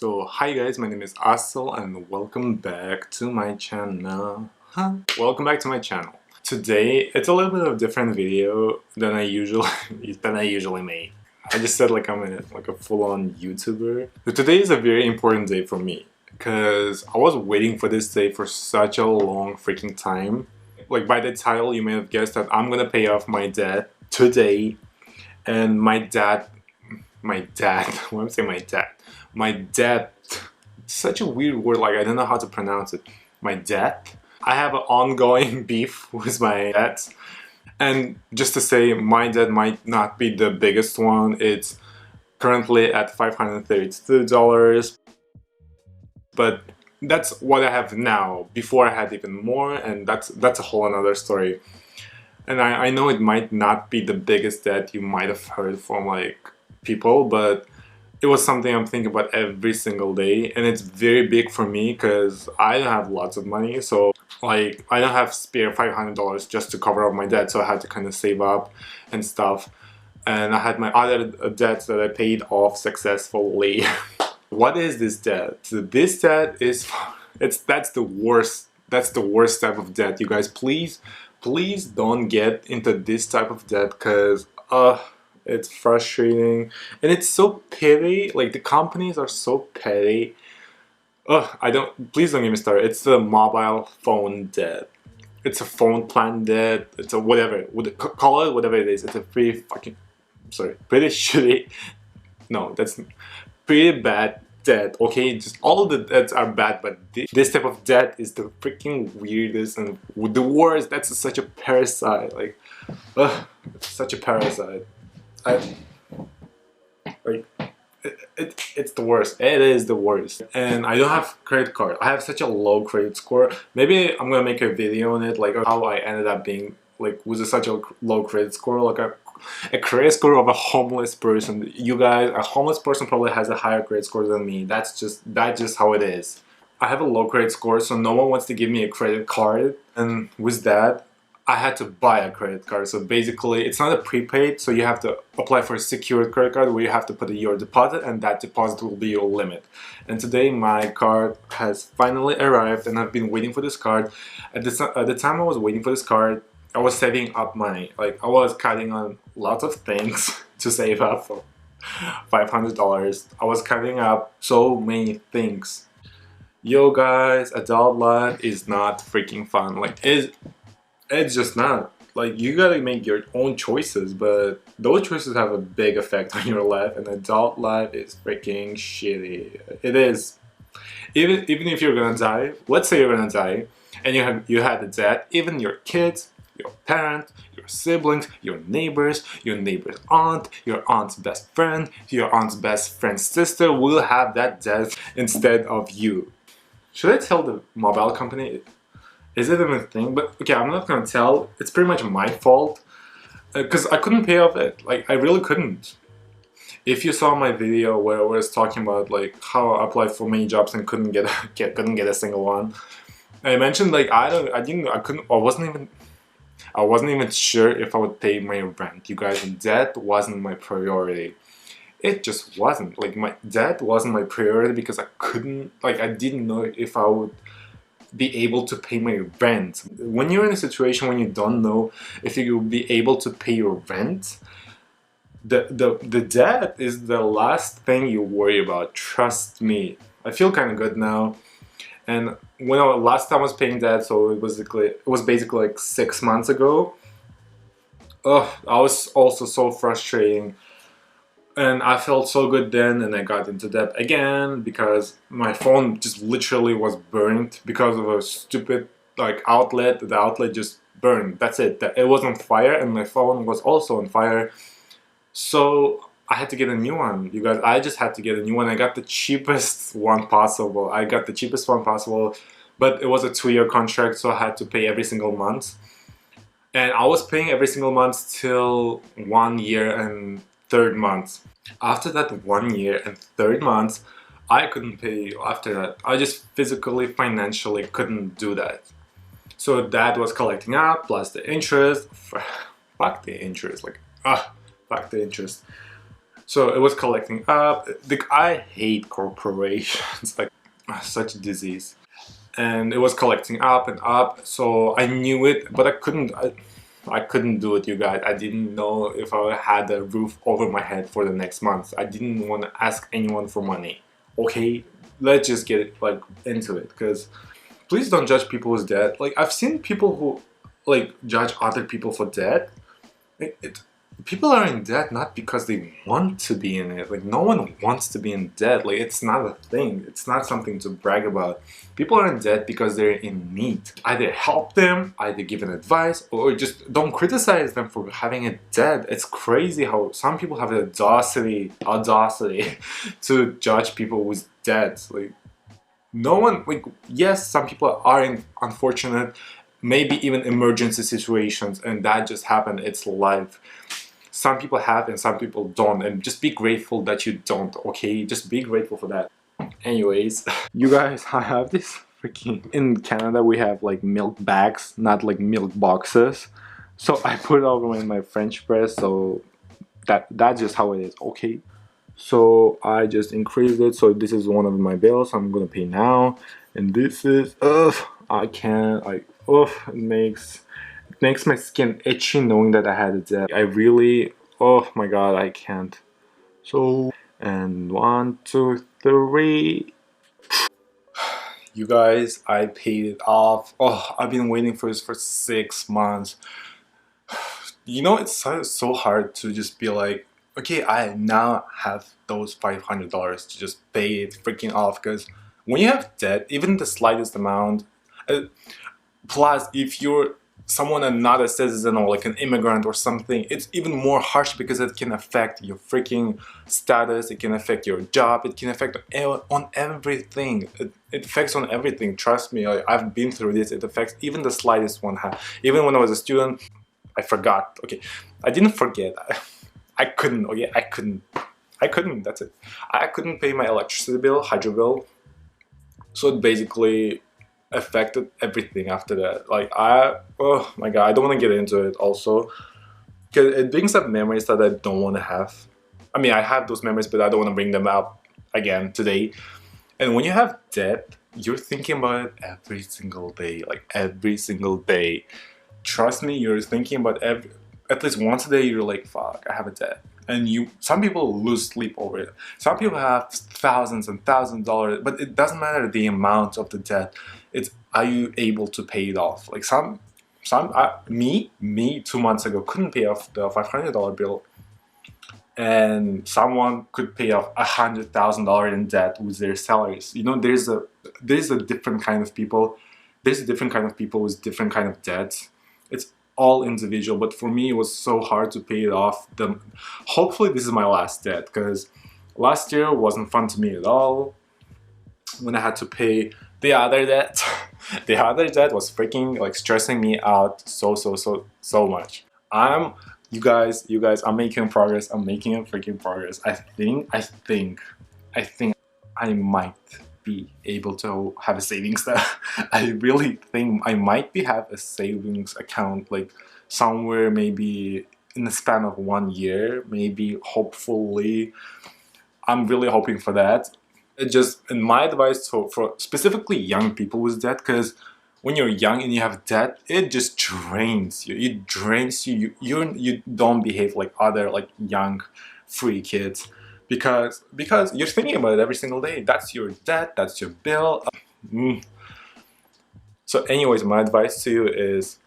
So hi guys, my name is ASSYL and welcome back to my channel. Welcome back to my channel. Today it's a little bit of a different video than I usually make. I just said like I'm a full-on YouTuber. But today is a very important day for me because I was waiting for this day for such a long freaking time. Like by the title you may have guessed that I'm gonna pay off my debt today, and my dad, why am I saying my dad? My debt, such a weird word, like I don't know how to pronounce it. My debt? I have an ongoing beef with my debt. And just to say, my debt might not be the biggest one. It's currently at $532. But that's what I have now. Before I had even more, and that's a whole another story. And I know it might not be the biggest debt you might have heard from like people, but it was something I'm thinking about every single day, and it's very big for me because I don't have lots of money. So like I don't have spare $500 just to cover up my debt, so I had to kind of save up and stuff. And I had my other debts that I paid off successfully. What is this debt? So this debt is that's the worst type of debt. You guys, please don't get into this type of debt because it's frustrating and it's so petty. Like the companies are so petty. Please don't get me started. It's the mobile phone debt. It's a phone plan debt. It's a whatever. Call it whatever it is. It's a pretty shitty. No, that's pretty bad debt. Okay, just all of the debts are bad, but this type of debt is the freaking weirdest and the worst. That's such a parasite. Like, such a parasite. It's the worst. It is the worst. And I don't have credit card. I have such a low credit score. Maybe I'm gonna make a video on it, like how I ended up being like with such a low credit score, like a credit score of a homeless person. You guys, a homeless person probably has a higher credit score than me. That's just how it is. I have a low credit score, so no one wants to give me a credit card, and with that I had to buy a credit card. So basically it's not a prepaid, so you have to apply for a secured credit card where you have to put your deposit, and that deposit will be your limit. And today my card has finally arrived, and I've been waiting for this card. At the time I was waiting for this card, I was saving up money. Like I was cutting on lots of things to save up for $500. I was cutting up so many things. Yo guys, adult life is not freaking fun. Like it's just not. Like you gotta make your own choices, but those choices have a big effect on your life, and adult life is freaking shitty. It is. Even if you're gonna die, let's say you're gonna die, and you had a debt, even your kids, your parents, your siblings, your neighbor's aunt, your aunt's best friend, your aunt's best friend's sister will have that debt instead of you. Should I tell the mobile company? Is it even a thing? But okay, I'm not gonna tell. It's pretty much my fault because I couldn't pay off it. Like I really couldn't. If you saw my video where I was talking about like how I applied for many jobs and couldn't get a single one, I mentioned like I wasn't even sure if I would pay my rent. You guys, debt wasn't my priority. It just wasn't. Like my debt wasn't my priority because I didn't know if I would be able to pay my rent. When you're in a situation when you don't know if you will be able to pay your rent, the debt is the last thing you worry about. Trust me. I feel kind of good now. And when last time I was paying debt, so it was basically like 6 months ago. I was also so frustrating. And I felt so good then, and I got into debt again because my phone just literally was burnt because of a stupid like outlet. The outlet just burned. That's it. It was on fire, and my phone was also on fire. So I had to get a new one. You guys, I just had to get a new one. I got the cheapest one possible. But it was a 2-year contract, so I had to pay every single month. And I was paying every single month till 1 year and 3rd month. After that 1 year and 3rd month, I couldn't pay after that. I just physically, financially couldn't do that. So that was collecting up, plus the interest. Fuck the interest, fuck the interest. So it was collecting up. I hate corporations, like such a disease. And it was collecting up and up. So I knew it, but I couldn't. I couldn't do it, you guys. I didn't know if I had a roof over my head for the next month. I didn't want to ask anyone for money. Okay, let's just get like into it, because please don't judge people who's dead. Like, I've seen people who like judge other people for debt. People are in debt not because they want to be in it. Like, no one wants to be in debt. Like, it's not a thing. It's not something to brag about. People are in debt because they're in need. Either help them, either give an advice, or just don't criticize them for having a debt. It's crazy how some people have the audacity to judge people with debt. Like, no one, like, yes, some people are in unfortunate, maybe even emergency situations, and that just happened. It's life. Some people have and some people don't, and just be grateful that you don't, okay? Just be grateful for that. Anyways, you guys, I have this freaking... In Canada, we have like milk bags, not like milk boxes. So I put it over in my French press, so that's just how it is, okay? So I just increased it, so this is one of my bills I'm gonna pay now. And this is, I can't, like, it makes my skin itchy knowing that I had a debt. I really, oh my god, I can't. So, and 1, 2, 3. You guys, I paid it off. Oh, I've been waiting for this for 6 months. You know, it's so hard to just be like, okay, I now have those $500 to just pay it freaking off, because when you have debt, even the slightest amount, plus if you're someone and not a citizen or like an immigrant or something, it's even more harsh because it can affect your freaking status, it can affect your job, it can affect on everything. It affects on everything, trust me. I've been through this. It affects even the slightest one. Even when I was a student, I forgot. Okay, I didn't forget. I couldn't. Okay, I couldn't. That's it. I couldn't pay my electricity bill, hydro bill. So it basically affected everything after that. Like, oh my god, I don't want to get into it also, because it brings up memories that I don't want to have. I mean, I have those memories, but I don't want to bring them up again today. And when you have debt, you're thinking about it every single day, like every single day. Trust me, you're thinking about at least once a day. You're like, fuck, I have a debt. And some people lose sleep over it. Some people have thousands and thousands of dollars, but it doesn't matter the amount of the debt. It's, are you able to pay it off? Like me 2 months ago couldn't pay off the $500 bill, and someone could pay off $100,000 in debt with their salaries. You know, there's a different kind of people. There's a different kind of people with different kind of debts. It's all individual, but for me it was so hard to pay it off. Hopefully this is my last debt, because last year wasn't fun to me at all when I had to pay the other debt. The other debt was freaking like stressing me out so much. You guys, I'm making progress. I'm making a freaking progress. I think I might be able to have a savings there. I really think I might have a savings account, like somewhere maybe in the span of 1 year, maybe, hopefully. I'm really hoping for that. And my advice for specifically young people with debt, because when you're young and you have debt, it just drains you. It drains you. You don't behave like other like young free kids, because you're thinking about it every single day. That's your debt, that's your bill. So anyways, my advice to you is,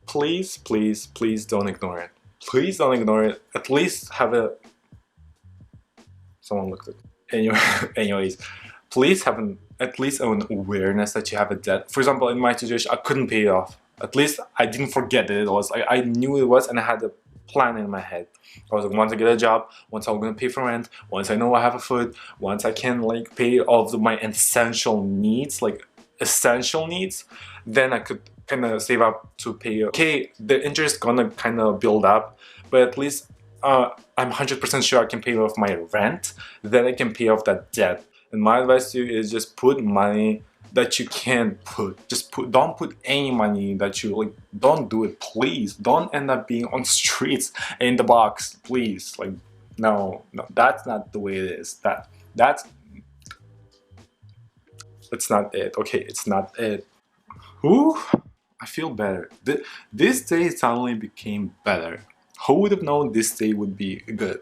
please don't ignore it. Please don't ignore it. At least have someone looked at it. Anyways, please have at least an awareness that you have a debt. For example, in my situation, I couldn't pay it off. At least I didn't forget that it was. I knew it was, and I had a plan in my head. I was like, once I get a job, once I'm gonna pay for rent, once I know I have a food, once I can like pay all of my essential needs, then I could kind of save up to pay. Okay, the interest gonna kind of build up, but at least I'm 100% sure I can pay off my rent. Then I can pay off that debt. And my advice to you is just put money that you can put. Don't put any money that you like. Don't do it, please. Don't end up being on streets in the box, please. Like, No, no, that's not the way it is. That's not it. Okay, it's not it. Ooh, I feel better. This day suddenly became better. Who would have known this day would be good?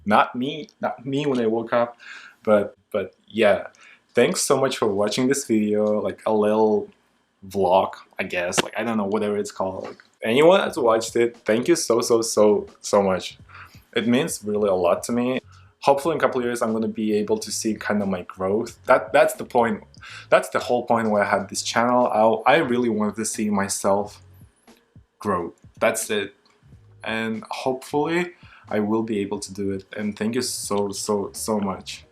Not me when I woke up, but yeah. Thanks so much for watching this video, like a little vlog, I guess. Like I don't know whatever it's called. Like, anyone that's watched it, thank you so much. It means really a lot to me. Hopefully in a couple of years I'm gonna be able to see kind of my growth. That's the point. That's the whole point why I had this channel. I really wanted to see myself grow. That's it. And hopefully I will be able to do it. And thank you so much.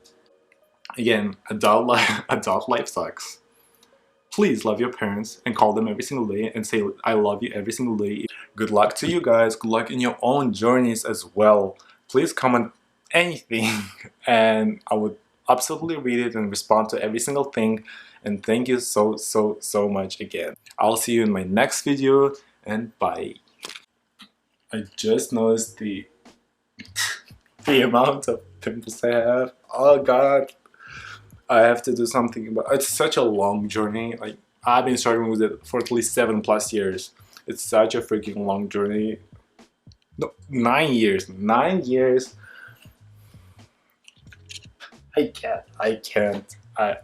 Again, adult life sucks. Please love your parents and call them every single day and say I love you every single day. Good luck to you guys. Good luck in your own journeys as well. Please comment anything and I would absolutely read it and respond to every single thing. And thank you so much again. I'll see you in my next video and bye. I just noticed the amount of pimples I have. Oh god. I have to do something about it's such a long journey. Like I've been struggling with it for at least 7+ years. It's such a freaking long journey. No, 9 years. 9 years. I can't. I can't. I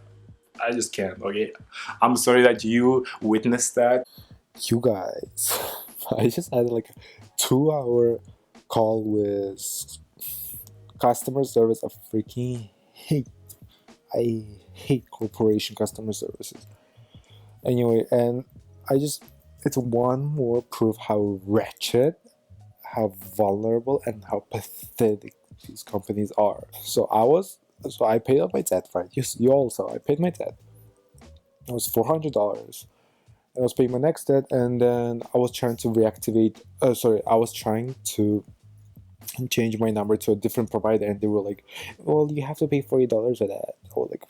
just can't, okay? I'm sorry that you witnessed that. You guys, I just had like a 2 hour call with customer service. I freaking hate. I hate corporation customer services. Anyway, and I just, it's one more proof how wretched, how vulnerable, and how pathetic these companies are. So I paid up my debt, right? Yes, you also, I paid my debt. It was $400. I was paying my next debt, and then I was trying to reactivate. I was trying to change my number to a different provider, and they were like, "Well, you have to pay $40 for that." I was like,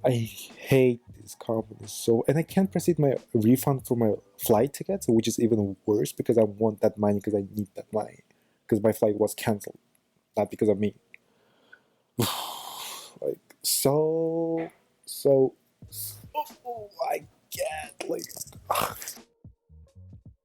I hate this company so, and I can't proceed my refund for my flight tickets, which is even worse because I want that money because I need that money because my flight was cancelled, not because of me. Like so, I can't like.